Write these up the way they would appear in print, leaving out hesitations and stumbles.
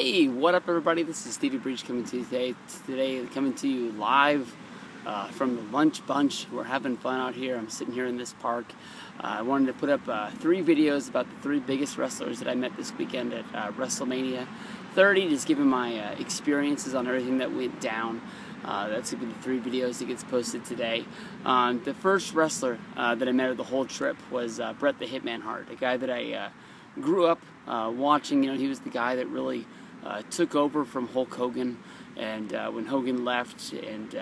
Hey, what up, everybody? This is Stevie Breach coming to you today. Coming to you live from the Lunch Bunch. We're having fun out here. I'm sitting here in this park. I wanted to put up 3 videos about the 3 biggest wrestlers that I met this weekend at WrestleMania 30, just giving my experiences on everything that went down. That's going to be the 3 videos that gets posted today. The first wrestler that I met at the whole trip was Bret the Hitman Hart, a guy that I grew up watching. You know, he was the guy that really took over from Hulk Hogan, and when Hogan left and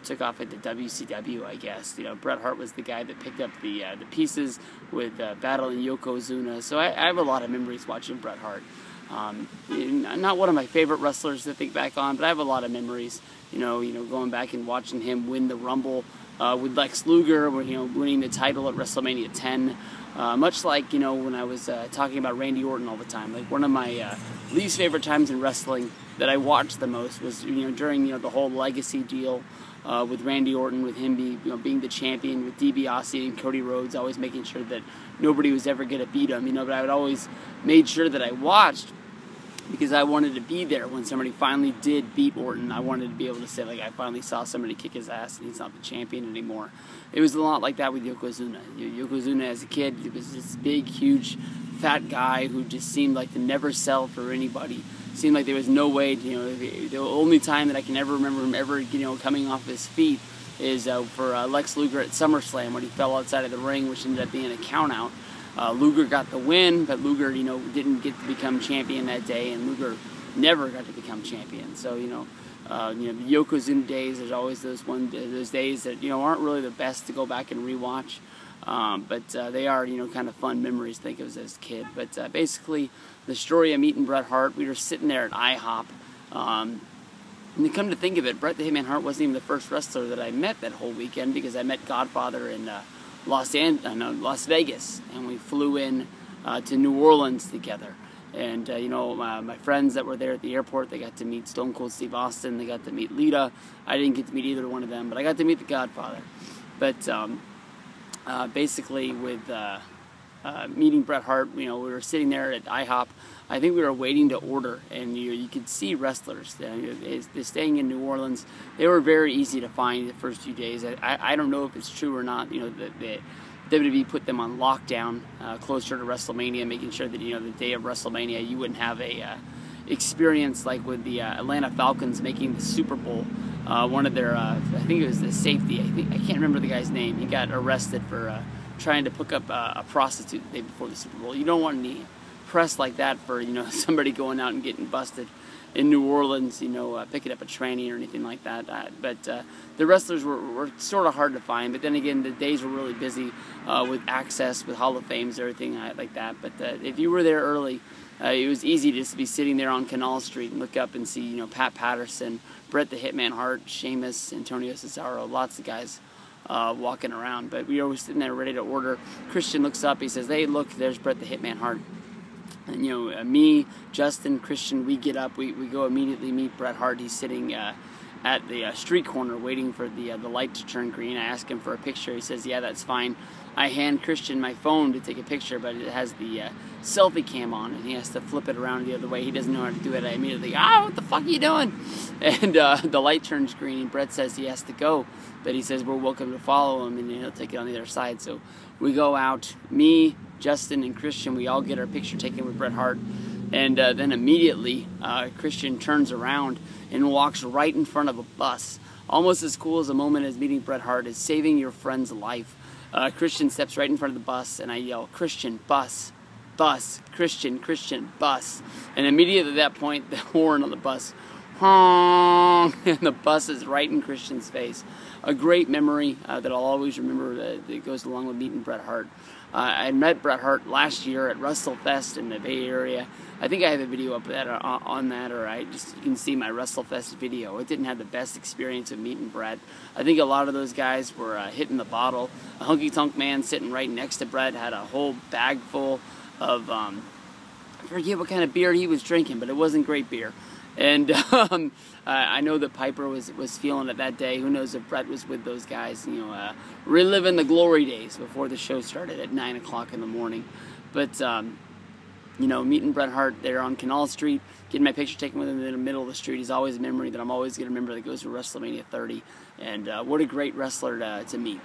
took off into WCW, I guess, you know, Bret Hart was the guy that picked up the pieces with Battle and Yokozuna. So I have a lot of memories watching Bret Hart. Not one of my favorite wrestlers to think back on, but I have a lot of memories. You know, going back and watching him win the Rumble with Lex Luger, winning the title at WrestleMania 10. Much like, when I was talking about Randy Orton all the time, like one of my least favorite times in wrestling that I watched the most was, during, the whole legacy deal with Randy Orton, with him being the champion, with DiBiase and Cody Rhodes, always making sure that nobody was ever going to beat him, but I would always made sure that I watched because I wanted to be there when somebody finally did beat Orton. I wanted to be able to say, like, I finally saw somebody kick his ass and he's not the champion anymore. It was a lot like that with Yokozuna. Yokozuna as a kid, he was this big, huge, fat guy who just seemed like to never sell for anybody. Seemed like there was no way, the only time that I can ever remember him ever, coming off his feet is for Lex Luger at SummerSlam when he fell outside of the ring, which ended up being a count out. Luger got the win, but Luger, didn't get to become champion that day, and Luger never got to become champion. So, the Yokozuna days, there's always those days that, aren't really the best to go back and rewatch. But they are, kind of fun memories to think of as a kid. But basically, the story of meeting Bret Hart, we were sitting there at IHOP. And to come to think of it, Bret the Hitman Hart wasn't even the first wrestler that I met that whole weekend, because I met Godfather in Las Vegas, and we flew in to New Orleans together. And my friends that were there at the airport, they got to meet Stone Cold Steve Austin, they got to meet Lita. I didn't get to meet either one of them, but I got to meet the Godfather. But basically with meeting Bret Hart, we were sitting there at IHOP. I think we were waiting to order, and you could see wrestlers. They're staying in New Orleans. They were very easy to find the first few days. I don't know if it's true or not. The WWE put them on lockdown closer to WrestleMania, making sure that the day of WrestleMania you wouldn't have a experience like with the Atlanta Falcons making the Super Bowl. One of their, I think it was the safety. I can't remember the guy's name. He got arrested for trying to hook up a prostitute the day before the Super Bowl. You don't want any press like that for somebody going out and getting busted in New Orleans, picking up a tranny or anything like that. But the wrestlers were sort of hard to find. But then again, the days were really busy with access, with Hall of Fames, everything like that. But if you were there early, it was easy just to be sitting there on Canal Street and look up and see, Pat Patterson, Bret the Hitman Hart, Sheamus, Antonio Cesaro, lots of guys walking around. But we were always sitting there ready to order. Christian looks up, he says, "Hey, look, there's Bret the Hitman Hart." And me, Justin, Christian, we get up, we go immediately meet Bret Hart. He's sitting at the street corner waiting for the light to turn green. I ask him for a picture. He says, "Yeah, that's fine." I hand Christian my phone to take a picture, but it has the selfie cam on, and he has to flip it around the other way. He doesn't know how to do it. I immediately, what the fuck are you doing? And the light turns green, and Bret says he has to go, but he says we're welcome to follow him, and he'll take it on the other side. So we go out, me, Justin, and Christian, we all get our picture taken with Bret Hart, and then immediately Christian turns around and walks right in front of a bus. Almost as cool as a moment as meeting Bret Hart is saving your friend's life. Christian steps right in front of the bus, and I yell, "Christian, bus, bus, Christian, Christian, bus." And immediately at that point, the horn on the bus, honk, and the bus is right in Christian's face. A great memory that I'll always remember that goes along with meeting Bret Hart. I met Bret Hart last year at WrestleFest in the Bay Area. I think I have a video up on that, or you can see my WrestleFest video. It didn't have the best experience of meeting Bret. I think a lot of those guys were hitting the bottle. A Honky Tonk Man sitting right next to Bret had a whole bag full of, I forget what kind of beer he was drinking, but it wasn't great beer. And I know that Piper was feeling it that day. Who knows if Bret was with those guys, reliving the glory days before the show started at 9 o'clock in the morning. But you know, meeting Bret Hart there on Canal Street, getting my picture taken with him in the middle of the street is always a memory that I'm always going to remember that goes to WrestleMania 30. And what a great wrestler to meet.